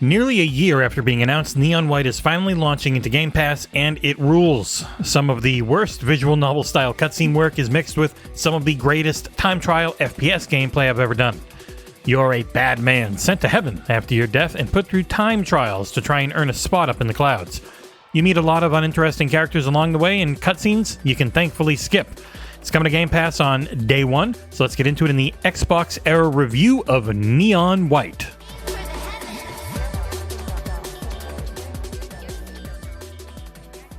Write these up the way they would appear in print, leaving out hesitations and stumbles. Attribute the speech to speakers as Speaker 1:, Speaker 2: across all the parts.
Speaker 1: Nearly a year after being announced, Neon White is finally launching into Game Pass, and it rules. Some of the worst visual novel-style cutscene work is mixed with some of the greatest time trial FPS gameplay I've ever done. You're a bad man sent to heaven after your death and put through time trials to try and earn a spot up in the clouds. You meet a lot of uninteresting characters along the way, and cutscenes you can thankfully skip. It's coming to Game Pass on day one, so let's get into it in the XboxEra review of Neon White.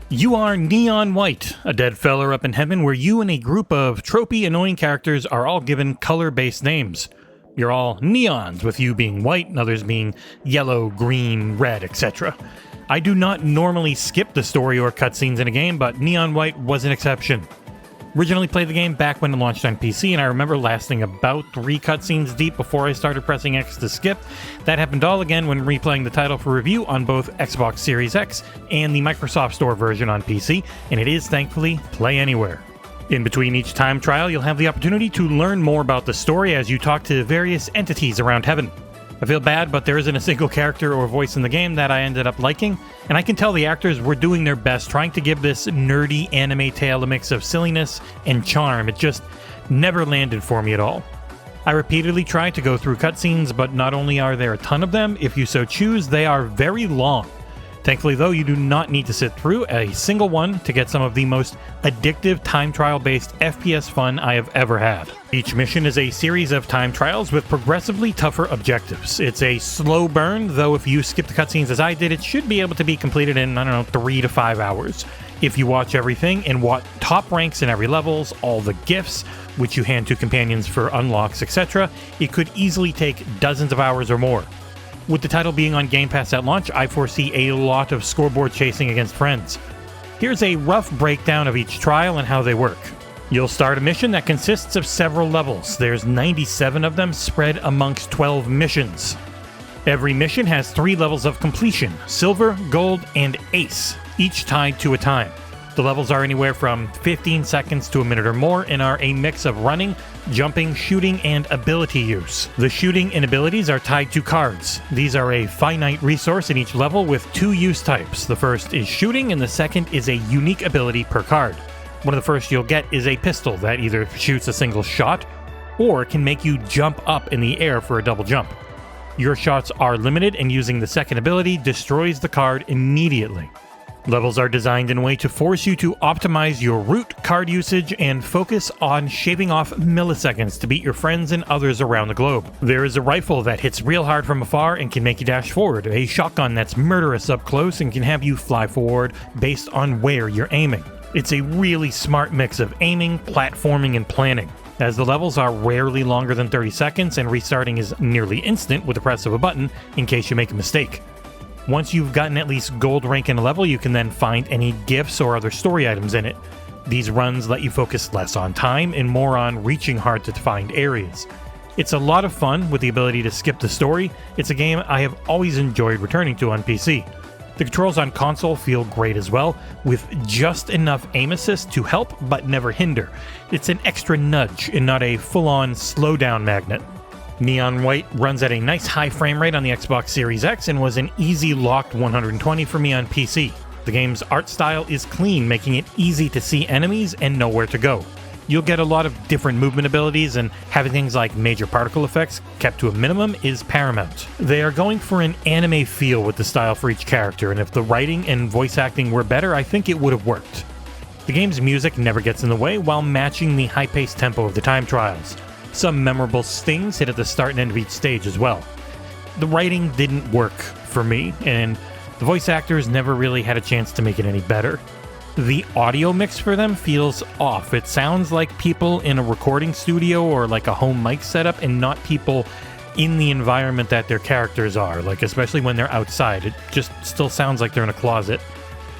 Speaker 1: You are Neon White, a dead feller up in heaven where you and a group of tropey, annoying characters are all given color-based names. You're all neons, with you being white and others being yellow, green, red, etc. I do not normally skip the story or cutscenes in a game, but Neon White was an exception. Originally played the game back when it launched on PC, and I remember lasting about 3 cutscenes deep before I started pressing X to skip. That happened all again when replaying the title for review on both Xbox Series X and the Microsoft Store version on PC, and it is, thankfully, Play Anywhere. In between each time trial, you'll have the opportunity to learn more about the story as you talk to various entities around heaven. I feel bad, but there isn't a single character or voice in the game that I ended up liking, and I can tell the actors were doing their best trying to give this nerdy anime tale a mix of silliness and charm. It just never landed for me at all. I repeatedly tried to go through cutscenes, but not only are there a ton of them, if you so choose, they are very long. Thankfully, though, you do not need to sit through a single one to get some of the most addictive time trial-based FPS fun I have ever had. Each mission is a series of time trials with progressively tougher objectives. It's a slow burn, though if you skip the cutscenes as I did, it should be able to be completed in, 3 to 5 hours. If you watch everything and what top ranks in every levels, all the gifts, which you hand to companions for unlocks, etc., it could easily take dozens of hours or more. With the title being on Game Pass at launch, I foresee a lot of scoreboard chasing against friends. Here's a rough breakdown of each trial and how they work. You'll start a mission that consists of several levels. There's 97 of them spread amongst 12 missions. Every mission has 3 levels of completion: Silver, Gold, and Ace, each tied to a time. The levels are anywhere from 15 seconds to a minute or more and are a mix of running, jumping, shooting, and ability use. The shooting and abilities are tied to cards. These are a finite resource in each level with 2 use types. The first is shooting and the second is a unique ability per card. One of the first you'll get is a pistol that either shoots a single shot or can make you jump up in the air for a double jump. Your shots are limited, and using the second ability destroys the card immediately. Levels are designed in a way to force you to optimize your route, card usage, and focus on shaving off milliseconds to beat your friends and others around the globe. There is a rifle that hits real hard from afar and can make you dash forward, a shotgun that's murderous up close and can have you fly forward based on where you're aiming. It's a really smart mix of aiming, platforming, and planning, as the levels are rarely longer than 30 seconds and restarting is nearly instant with the press of a button in case you make a mistake. Once you've gotten at least gold rank in a level, you can then find any gifts or other story items in it. These runs let you focus less on time and more on reaching hard to find areas. It's a lot of fun with the ability to skip the story. It's a game I have always enjoyed returning to on PC. The controls on console feel great as well, with just enough aim assist to help but never hinder. It's an extra nudge and not a full-on slowdown magnet. Neon White runs at a nice high frame rate on the Xbox Series X and was an easy locked 120 for me on PC. The game's art style is clean, making it easy to see enemies and know where to go. You'll get a lot of different movement abilities, and having things like major particle effects kept to a minimum is paramount. They are going for an anime feel with the style for each character, and if the writing and voice acting were better, I think it would have worked. The game's music never gets in the way while matching the high-paced tempo of the time trials. Some memorable stings hit at the start and end of each stage as well. The writing didn't work for me, and the voice actors never really had a chance to make it any better. The audio mix for them feels off. It sounds like people in a recording studio or like a home mic setup and not people in the environment that their characters are, like especially when they're outside. It just still sounds like they're in a closet.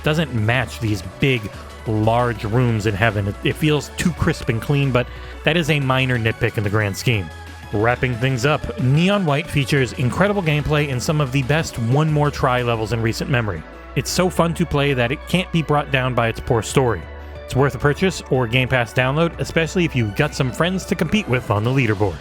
Speaker 1: Doesn't match these big, large rooms in heaven. It feels too crisp and clean, but that is a minor nitpick in the grand scheme. Wrapping things up, Neon White features incredible gameplay and some of the best one more try levels in recent memory. It's so fun to play that it can't be brought down by its poor story. It's worth a purchase or Game Pass download, especially if you've got some friends to compete with on the leaderboard.